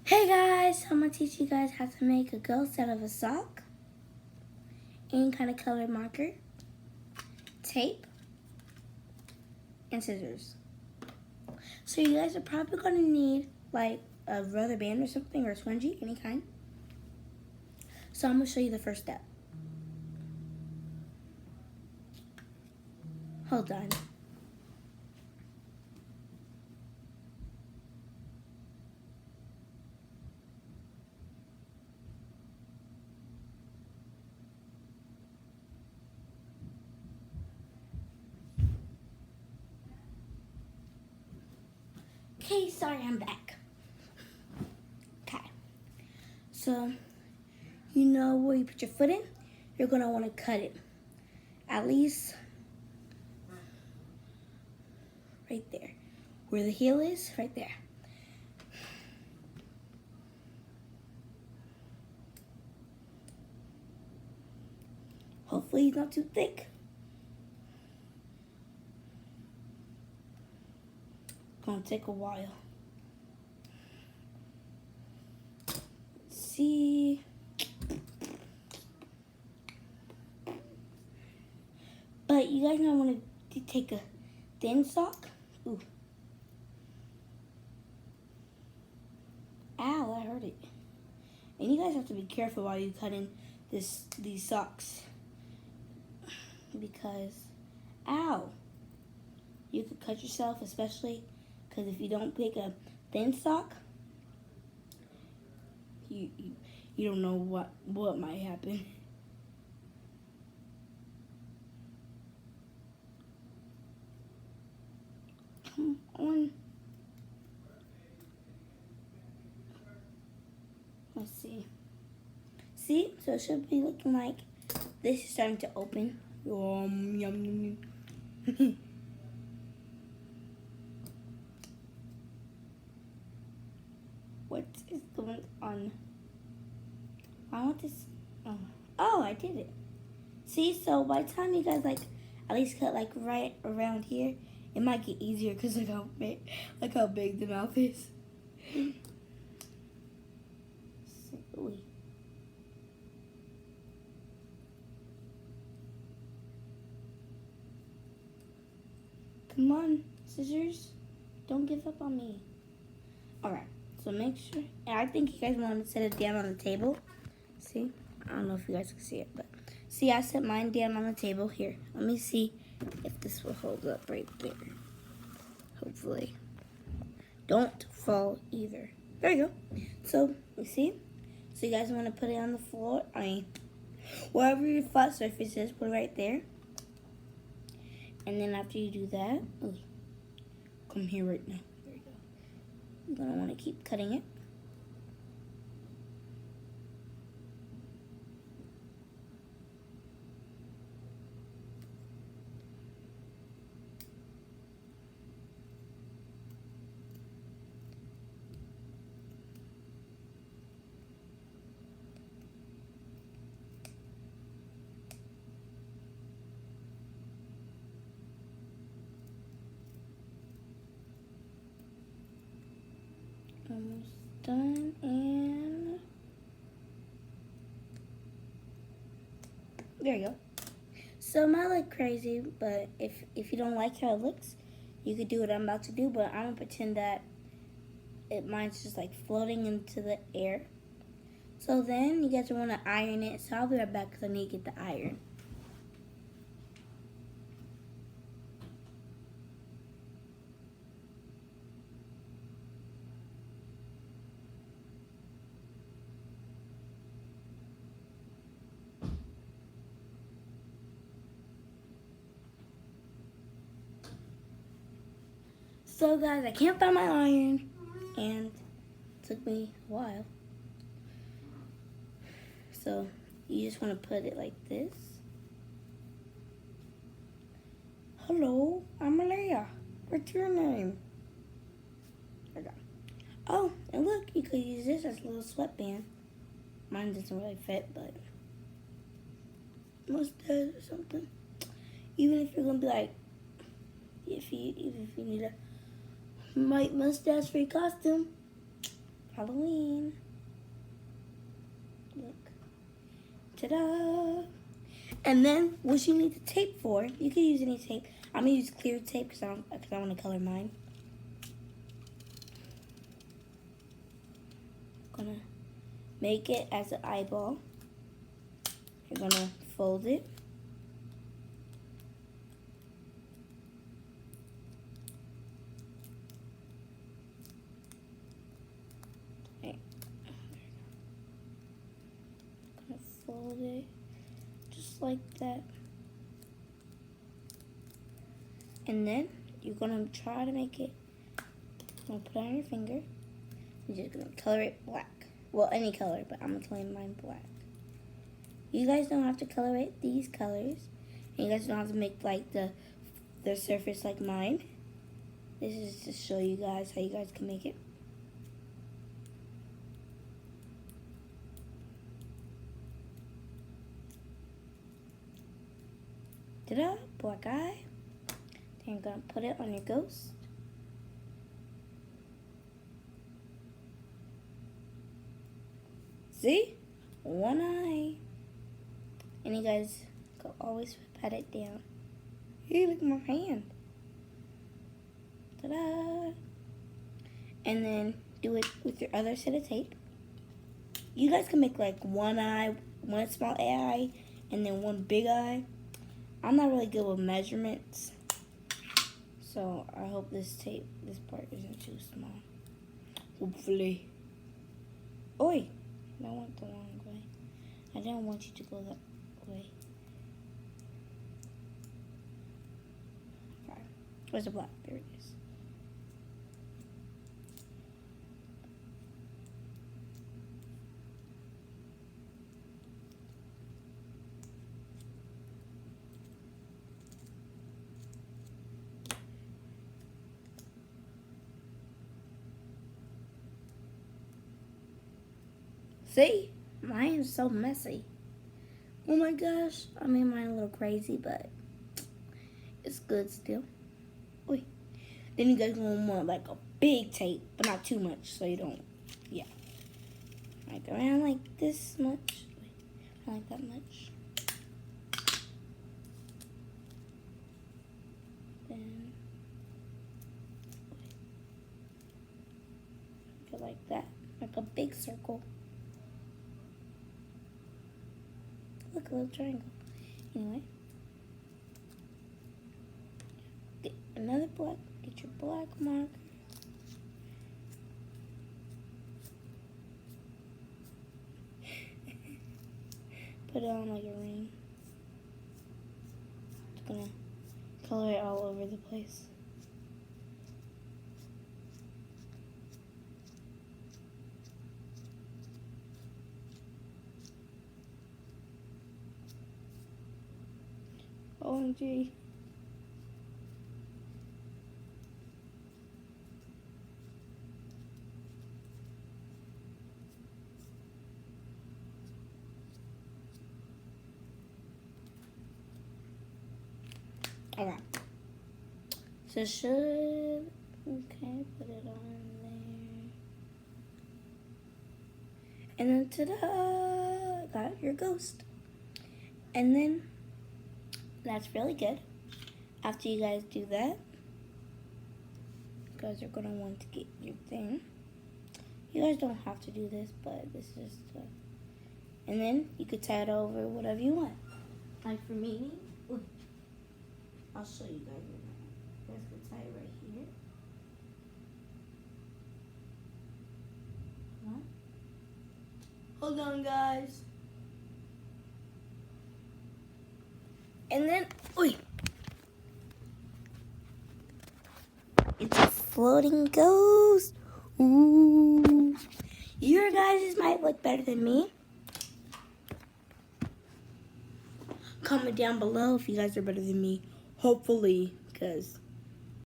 Hey guys, I'm going to teach you guys how to make a ghost out of a sock, any kind of color marker, tape, and scissors. So you guys are probably going to need like a rubber band or something, or a spongy, any kind. So I'm going to show you the first step. Hold on. Okay, sorry, I'm back. Okay. So, you know where you put your foot in? You're going to want to cut it. At least right there. Where the heel is, right there. Hopefully it's not too thick. Gonna take a while. Let's see. But you guys might want to take a thin sock. Ooh. Ow, that hurt it. And you guys have to be careful while you cut in these socks. Because, ow, you could cut yourself, especially because if you don't pick a thin sock, you don't know what might happen. Come on. Let's see. See? So it should be looking like this is starting to open. Yum, yum, yum. What is going on? I want this. Oh, I did it. See, so by the time you guys like at least cut like right around here, it might get easier because look how big the mouth is. Silly. Come on, scissors. Don't give up on me. Alright, so make sure, and I think you guys want to set it down on the table. See? I don't know if you guys can see it, but see, I set mine down on the table. Here, let me see if this will hold up right there. Hopefully. Don't fall either. There you go. So, you see? So you guys want to put it on the floor. Wherever your flat surface is, put it right there. And then after you do that, come here right now. There you go. You're going to want to keep cutting it. Almost done, and there you go. So it might look crazy, but if you don't like how it looks, you could do what I'm about to do, but I'm gonna pretend that mine's just like floating into the air. So then you guys want to iron it, so I'll be right back because I need to get the iron. So guys, I can't find my iron, and it took me a while. So you just want to put it like this. Hello, I'm Malaya. What's your name? Okay. Oh, and look, you could use this as a little sweatband. Mine doesn't really fit, but mustache or something. Even if you're gonna be like, even if you need a white mustache for your costume, Halloween. Look. Ta-da! And then what you need the tape for, you can use any tape. I'm gonna use clear tape because I want to color mine. Gonna make it as an eyeball. You're gonna fold it. Okay. Gonna fold it just like that. And then you're gonna try to make it. You're gonna put it on your finger. You're just gonna color it black. Well, any color, but I'm gonna color mine black. You guys don't have to color it these colors. And you guys don't have to make like the surface like mine. This is to show you guys how you guys can make it. Ta-da! Black eye. Then you're gonna put it on your ghost. See? One eye. And you guys can always pat it down. Hey, look at my hand. Ta-da! And then do it with your other set of tape. You guys can make like one eye, one small eye, and then one big eye. I'm not really good with measurements. So I hope this part isn't too small. Hopefully. Oi! I went the wrong way. I didn't want you to go that way. Alright. Where's the black? There it is. See? Mine is so messy. Oh my gosh. I made mine a little crazy, but it's good still. Wait. Then you guys gonna want like a big tape, but not too much, so you don't, yeah. Like around like this much. Wait, not like that much. Then, go like that, like a big circle. Look, a little triangle. Anyway. Get another black. Get your black marker. Put it on like a ring. Just gonna color it all over the place. OMG. Alright. So should, okay, put it on there. And then ta-da! Got your ghost. And then that's really good. After you guys do that, you guys are gonna want to get your thing. You guys don't have to do this, but this is and then you could tie it over whatever you want. Like for me, I'll show you guys. You guys can tie it right here. What? Hold on, guys. And then, it's a floating ghost. Ooh. Your guys might look better than me. Comment down below if you guys are better than me. Hopefully, because